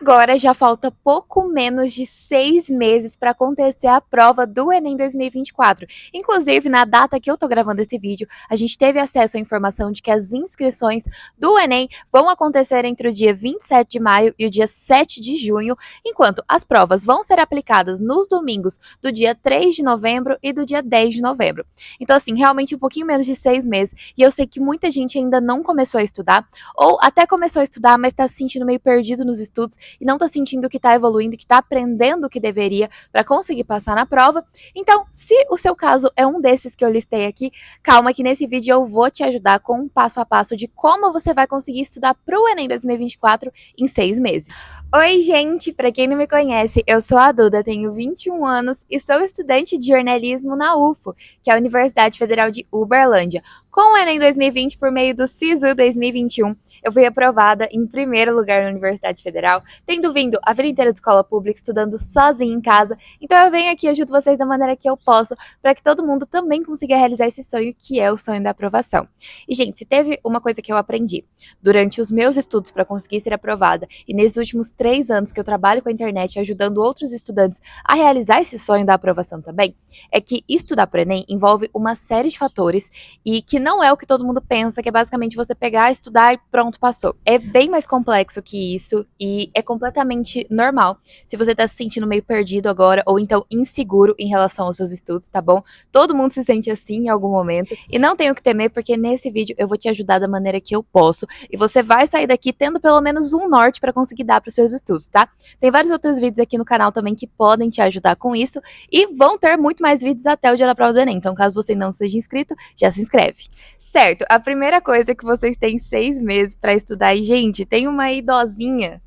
Agora já falta pouco menos de 6 meses para acontecer a prova do Enem 2024. Inclusive, na data que eu tô gravando esse vídeo, a gente teve acesso à informação de que as inscrições do Enem vão acontecer entre o dia 27 de maio e o dia 7 de junho, enquanto as provas vão ser aplicadas nos domingos do dia 3 de novembro e do dia 10 de novembro. Então, assim, realmente um pouquinho menos de 6 meses, e eu sei que muita gente ainda não começou a estudar, ou até começou a estudar, mas está se sentindo meio perdido nos estudos e não está sentindo que está evoluindo, que está aprendendo o que deveria para conseguir passar na prova. Então, se o seu caso é um desses que eu listei aqui, calma que nesse vídeo eu vou te ajudar com um passo a passo de como você vai conseguir estudar para o Enem 2024 em 6 meses. Oi, gente! Para quem não me conhece, eu sou a Duda, tenho 21 anos e sou estudante de jornalismo na UFO, que é a Universidade Federal de Uberlândia. Com o Enem 2020, por meio do SISU 2021, eu fui aprovada em primeiro lugar na Universidade Federal, tendo vindo a vida inteira de escola pública, estudando sozinha em casa. Então eu venho aqui e ajudo vocês da maneira que eu posso, para que todo mundo também consiga realizar esse sonho, que é o sonho da aprovação. E, gente, se teve uma coisa que eu aprendi durante os meus estudos para conseguir ser aprovada, e nesses últimos 3 anos que eu trabalho com a internet, ajudando outros estudantes a realizar esse sonho da aprovação também, é que estudar para o Enem envolve uma série de fatores e que não é o que todo mundo pensa, que é basicamente você pegar, estudar e pronto, passou. É bem mais complexo que isso e é completamente normal se você tá se sentindo meio perdido agora ou então inseguro em relação aos seus estudos, tá bom? Todo mundo se sente assim em algum momento e não tem o que temer, porque nesse vídeo eu vou te ajudar da maneira que eu posso e você vai sair daqui tendo pelo menos um norte para conseguir dar para os seus estudos, tá? Tem vários outros vídeos aqui no canal também que podem te ajudar com isso e vão ter muito mais vídeos até o dia da prova do Enem, então caso você não seja inscrito, já se inscreve. Certo, a primeira coisa é que vocês têm 6 meses para estudar. E, gente, tem uma idosinha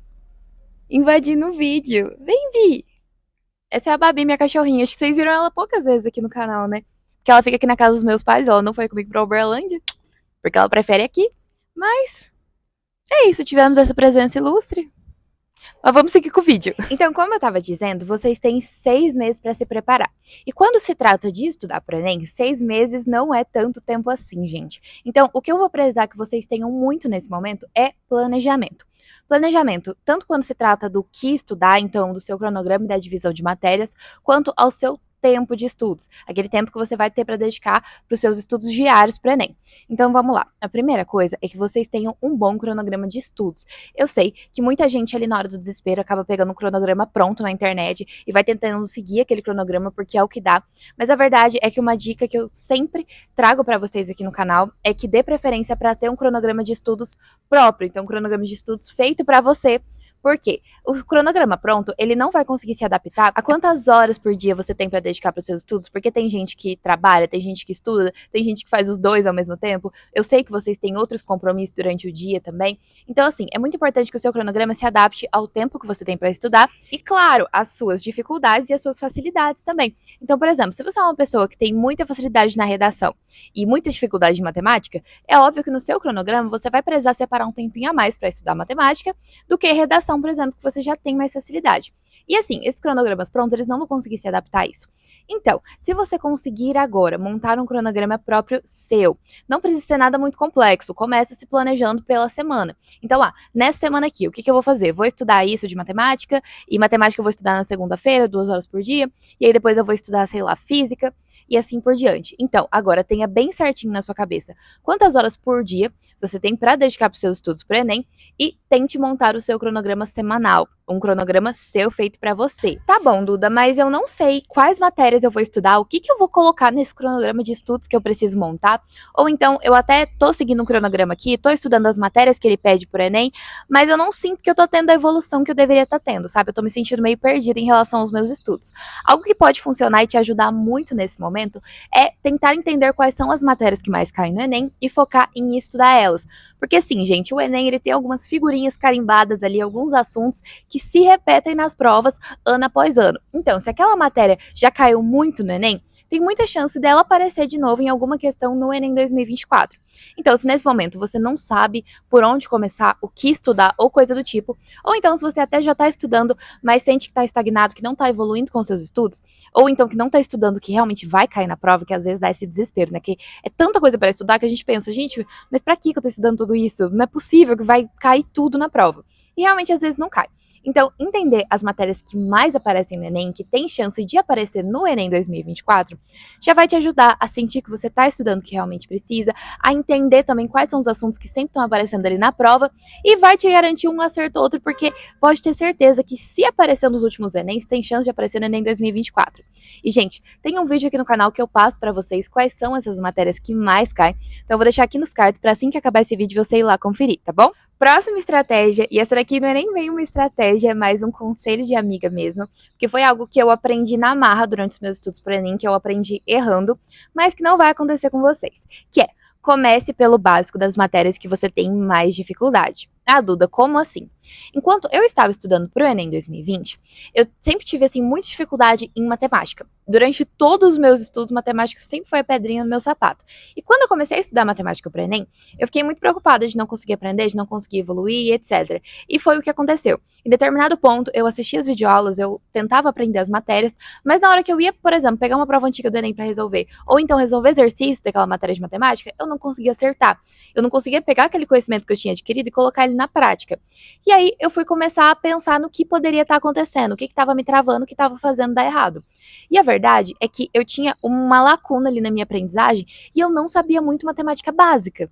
invadindo o vídeo. Vem, Vi! Essa é a Babi, minha cachorrinha. Acho que vocês viram ela poucas vezes aqui no canal, né? Porque ela fica aqui na casa dos meus pais, ela não foi comigo pra Uberlândia, porque ela prefere aqui. Mas é isso, tivemos essa presença ilustre. Mas vamos seguir com o vídeo. Então, como eu estava dizendo, vocês têm 6 meses para se preparar. E quando se trata de estudar para o Enem, 6 meses não é tanto tempo assim, gente. Então, o que eu vou precisar que vocês tenham muito nesse momento é planejamento. Planejamento, tanto quando se trata do que estudar, então, do seu cronograma e da divisão de matérias, quanto ao seu tempo de estudos, aquele tempo que você vai ter para dedicar para os seus estudos diários para o Enem. Então vamos lá. A primeira coisa é que vocês tenham um bom cronograma de estudos. Eu sei que muita gente ali na hora do desespero acaba pegando um cronograma pronto na internet e vai tentando seguir aquele cronograma porque é o que dá, mas a verdade é que uma dica que eu sempre trago para vocês aqui no canal é que dê preferência para ter um cronograma de estudos próprio, então um cronograma de estudos feito para você. Por quê? O cronograma pronto, ele não vai conseguir se adaptar a quantas horas por dia você tem para dedicar para os seus estudos, porque tem gente que trabalha, tem gente que estuda, tem gente que faz os dois ao mesmo tempo. Eu sei que vocês têm outros compromissos durante o dia também. Então, assim, é muito importante que o seu cronograma se adapte ao tempo que você tem para estudar e, claro, às suas dificuldades e às suas facilidades também. Então, por exemplo, se você é uma pessoa que tem muita facilidade na redação e muita dificuldade de matemática, é óbvio que no seu cronograma você vai precisar separar um tempinho a mais para estudar matemática do que redação, por exemplo, que você já tem mais facilidade. E assim, esses cronogramas prontos, eles não vão conseguir se adaptar a isso. Então, se você conseguir agora montar um cronograma próprio seu, não precisa ser nada muito complexo, comece se planejando pela semana. Então, nessa semana aqui, o que eu vou fazer? Vou estudar isso de matemática, e matemática eu vou estudar na segunda-feira, 2 horas por dia, e aí depois eu vou estudar, sei lá, física, e assim por diante. Então, agora tenha bem certinho na sua cabeça quantas horas por dia você tem para dedicar para os seus estudos para o Enem e tente montar o seu cronograma semanal, um cronograma seu feito para você. Tá bom, Duda, mas eu não sei quais matérias eu vou estudar, o que eu vou colocar nesse cronograma de estudos que eu preciso montar, ou então eu até tô seguindo um cronograma aqui, tô estudando as matérias que ele pede pro Enem, mas eu não sinto que eu tô tendo a evolução que eu deveria estar tendo, sabe? Eu tô me sentindo meio perdida em relação aos meus estudos. Algo que pode funcionar e te ajudar muito nesse momento é tentar entender quais são as matérias que mais caem no Enem e focar em estudar elas. Porque assim, gente, o Enem ele tem algumas figurinhas carimbadas ali, alguns assuntos que se repetem nas provas ano após ano. Então, se aquela matéria já caiu muito no Enem, tem muita chance dela aparecer de novo em alguma questão no Enem 2024. Então, se nesse momento você não sabe por onde começar, o que estudar ou coisa do tipo, ou então se você até já está estudando, mas sente que está estagnado, que não está evoluindo com seus estudos, ou então que não está estudando, que realmente vai cair na prova, que às vezes dá esse desespero, né? Que é tanta coisa para estudar que a gente pensa, gente, mas para que eu estou estudando tudo isso? Não é possível que vai cair tudo na prova. e realmente às vezes não cai. Então, entender as matérias que mais aparecem no Enem, que tem chance de aparecer no Enem 2024, já vai te ajudar a sentir que você está estudando o que realmente precisa, a entender também quais são os assuntos que sempre estão aparecendo ali na prova, e vai te garantir um acerto ou outro, porque pode ter certeza que se apareceu nos últimos Enems, tem chance de aparecer no Enem 2024. E, gente, tem um vídeo aqui no canal que eu passo para vocês quais são essas matérias que mais caem, então eu vou deixar aqui nos cards para assim que acabar esse vídeo você ir lá conferir, tá bom? Próxima estratégia, e essa daqui não é nem bem uma estratégia, é mais um conselho de amiga mesmo, porque foi algo que eu aprendi na marra durante os meus estudos para Enem, que eu aprendi errando, mas que não vai acontecer com vocês, que é: comece pelo básico das matérias que você tem mais dificuldade. Ah, Duda, como assim? Enquanto eu estava estudando para o Enem 2020, eu sempre tive, assim, muita dificuldade em matemática. Durante todos os meus estudos, matemática sempre foi a pedrinha no meu sapato. E quando eu comecei a estudar matemática para o Enem, eu fiquei muito preocupada de não conseguir aprender, de não conseguir evoluir, etc. E foi o que aconteceu. Em determinado ponto, eu assistia as videoaulas, eu tentava aprender as matérias, mas na hora que eu ia, por exemplo, pegar uma prova antiga do Enem para resolver, ou então resolver exercício daquela matéria de matemática, eu não conseguia acertar. Eu não conseguia pegar aquele conhecimento que eu tinha adquirido e colocar ele na prática. E aí eu fui começar a pensar no que poderia estar acontecendo, o que estava me travando, o que estava fazendo dar errado. E a verdade é que eu tinha uma lacuna ali na minha aprendizagem e eu não sabia muito matemática básica.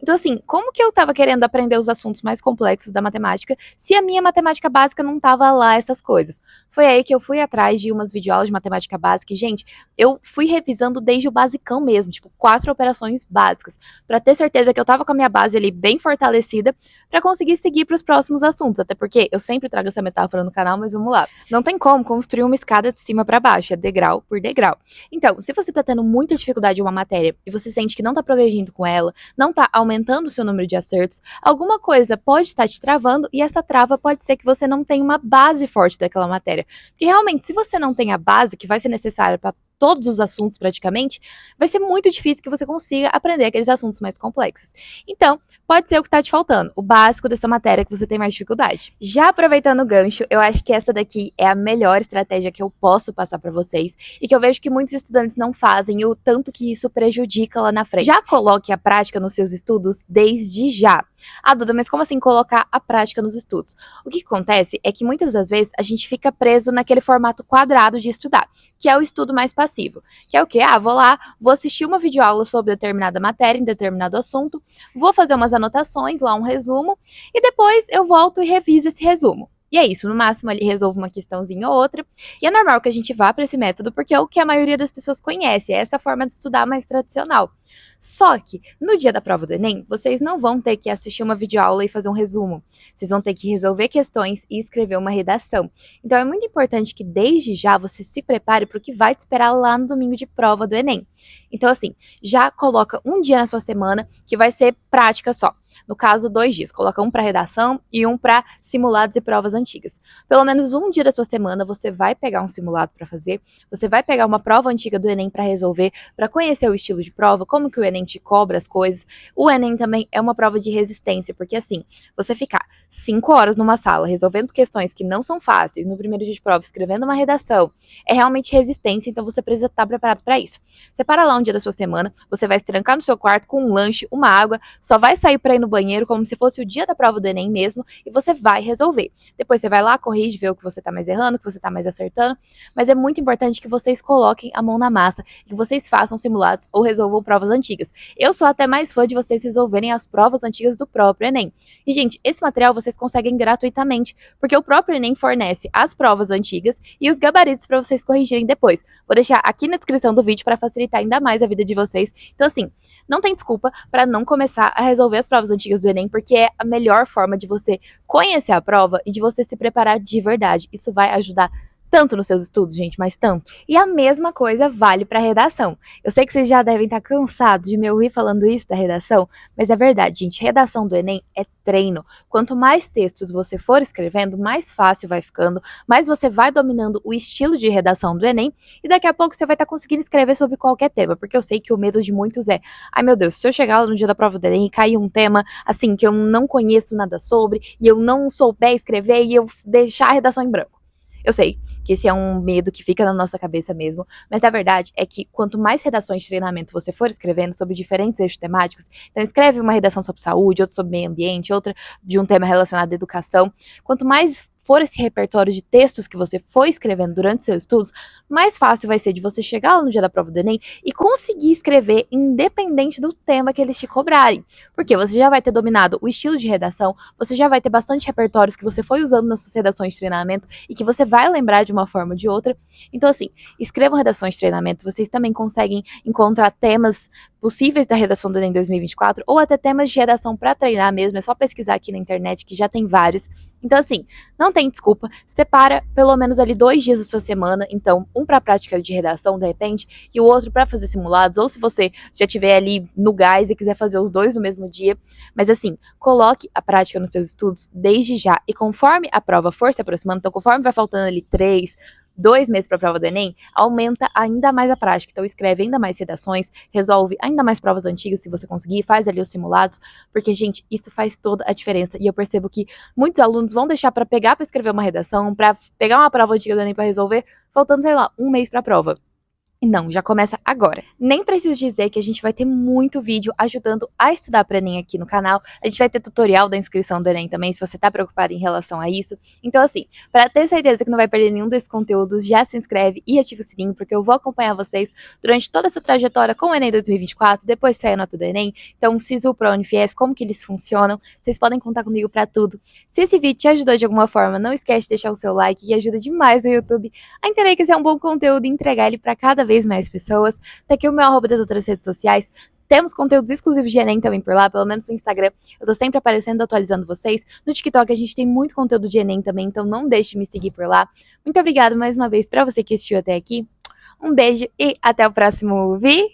Então, assim, como que eu estava querendo aprender os assuntos mais complexos da matemática se a minha matemática básica não estava lá essas coisas? Foi aí que eu fui atrás de umas videoaulas de matemática básica e, gente, eu fui revisando desde o basicão mesmo, tipo, 4 operações básicas, para ter certeza que eu estava com a minha base ali bem fortalecida para conseguir seguir para os próximos assuntos, até porque eu sempre trago essa metáfora no canal, mas vamos lá. Não tem como construir uma escada de cima para baixo, é degrau por degrau. Então, se você está tendo muita dificuldade em uma matéria e você sente que não está progredindo com ela, não está aumentando o seu número de acertos, alguma coisa pode estar te travando e essa trava pode ser que você não tenha uma base forte daquela matéria. Porque realmente, se você não tem a base que vai ser necessária para todos os assuntos praticamente, vai ser muito difícil que você consiga aprender aqueles assuntos mais complexos. Então, pode ser o que está te faltando, o básico dessa matéria que você tem mais dificuldade. Já aproveitando o gancho, eu acho que essa daqui é a melhor estratégia que eu posso passar para vocês e que eu vejo que muitos estudantes não fazem e o tanto que isso prejudica lá na frente. Já coloque a prática nos seus estudos desde já. Ah, Duda, mas como assim colocar a prática nos estudos? O que acontece é que muitas das vezes a gente fica preso naquele formato quadrado de estudar, que é o estudo mais passivo, que é o quê? Ah, vou lá, vou assistir uma videoaula sobre determinada matéria, em determinado assunto, vou fazer umas anotações, lá um resumo, e depois eu volto e reviso esse resumo. E é isso, no máximo ele resolve uma questãozinha ou outra, e é normal que a gente vá para esse método, porque é o que a maioria das pessoas conhece, é essa forma de estudar mais tradicional. Só que, no dia da prova do Enem, vocês não vão ter que assistir uma videoaula e fazer um resumo. Vocês vão ter que resolver questões e escrever uma redação. Então, é muito importante que, desde já, você se prepare para o que vai te esperar lá no domingo de prova do Enem. Então, assim, já coloca um dia na sua semana que vai ser prática só. No caso, 2 dias. Coloca um para redação e um para simulados e provas antigas. Pelo menos um dia da sua semana você vai pegar um simulado para fazer, você vai pegar uma prova antiga do Enem para resolver, para conhecer o estilo de prova, como que o Enem te cobra as coisas. O Enem também é uma prova de resistência, porque assim, você ficar 5 horas numa sala resolvendo questões que não são fáceis, no primeiro dia de prova, escrevendo uma redação, é realmente resistência, então você precisa estar preparado para isso. Separa lá um dia da sua semana, você vai se trancar no seu quarto com um lanche, uma água, só vai sair para ir no banheiro como se fosse o dia da prova do Enem mesmo, e você vai resolver. Depois você vai lá, corrige, vê o que você tá mais errando, o que você tá mais acertando, mas é muito importante que vocês coloquem a mão na massa, que vocês façam simulados ou resolvam provas antigas. Eu sou até mais fã de vocês resolverem as provas antigas do próprio Enem. E, gente, esse material vocês conseguem gratuitamente, porque o próprio Enem fornece as provas antigas e os gabaritos para vocês corrigirem depois. Vou deixar aqui na descrição do vídeo para facilitar ainda mais a vida de vocês. Então, assim, não tem desculpa para não começar a resolver as provas antigas do Enem, porque é a melhor forma de você conhecer a prova e de você se preparar de verdade. Isso vai ajudar tanto nos seus estudos, gente, mas tanto. E a mesma coisa vale para redação. Eu sei que vocês já devem estar cansados de me ouvir falando isso da redação, mas é verdade, gente. Redação do Enem é treino. Quanto mais textos você for escrevendo, mais fácil vai ficando, mais você vai dominando o estilo de redação do Enem e daqui a pouco você vai estar conseguindo escrever sobre qualquer tema, porque eu sei que o medo de muitos é: ai meu Deus, se eu chegar lá no dia da prova do Enem e cair um tema assim que eu não conheço nada sobre e eu não souber escrever e eu deixar a redação em branco. Eu sei que esse é um medo que fica na nossa cabeça mesmo, mas a verdade é que quanto mais redações de treinamento você for escrevendo sobre diferentes eixos temáticos, então escreve uma redação sobre saúde, outra sobre meio ambiente, outra de um tema relacionado à educação, quanto mais for esse repertório de textos que você foi escrevendo durante seus estudos, mais fácil vai ser de você chegar lá no dia da prova do Enem e conseguir escrever independente do tema que eles te cobrarem. Porque você já vai ter dominado o estilo de redação, você já vai ter bastante repertórios que você foi usando nas suas redações de treinamento e que você vai lembrar de uma forma ou de outra. Então, assim, escrevam redações de treinamento, vocês também conseguem encontrar temas possíveis da redação do Enem 2024 ou até temas de redação para treinar mesmo, é só pesquisar aqui na internet que já tem vários. Então, assim, não tem desculpa, separa pelo menos ali 2 dias da sua semana, então um para prática de redação de repente e o outro para fazer simulados, ou se você já estiver ali no gás e quiser fazer os dois no mesmo dia, mas assim, coloque a prática nos seus estudos desde já e conforme a prova for se aproximando, então conforme vai faltando ali 2 meses para a prova do Enem, aumenta ainda mais a prática. Então, escreve ainda mais redações, resolve ainda mais provas antigas, se você conseguir, faz ali os simulados, porque, gente, isso faz toda a diferença. E eu percebo que muitos alunos vão deixar para pegar para escrever uma redação, para pegar uma prova antiga do Enem para resolver, faltando, sei lá, 1 mês para a prova. Não, já começa agora. Nem preciso dizer que a gente vai ter muito vídeo ajudando a estudar para Enem aqui no canal. A gente vai ter tutorial da inscrição do Enem também, se você tá preocupado em relação a isso. Então, assim, para ter certeza que não vai perder nenhum desses conteúdos, já se inscreve e ativa o sininho, porque eu vou acompanhar vocês durante toda essa trajetória com o Enem 2024, depois sai a nota do Enem. Então, SISU para Unifies, como que eles funcionam, vocês podem contar comigo para tudo. Se esse vídeo te ajudou de alguma forma, não esquece de deixar o seu like, que ajuda demais o YouTube a entender que esse é um bom conteúdo e entregar ele para cada vez mais pessoas. Tá aqui o meu arroba das outras redes sociais. Temos conteúdos exclusivos de Enem também por lá, pelo menos no Instagram. Eu tô sempre aparecendo, atualizando vocês. No TikTok a gente tem muito conteúdo de Enem também, então não deixe de me seguir por lá. Muito obrigada mais uma vez pra você que assistiu até aqui. Um beijo e até o próximo vídeo.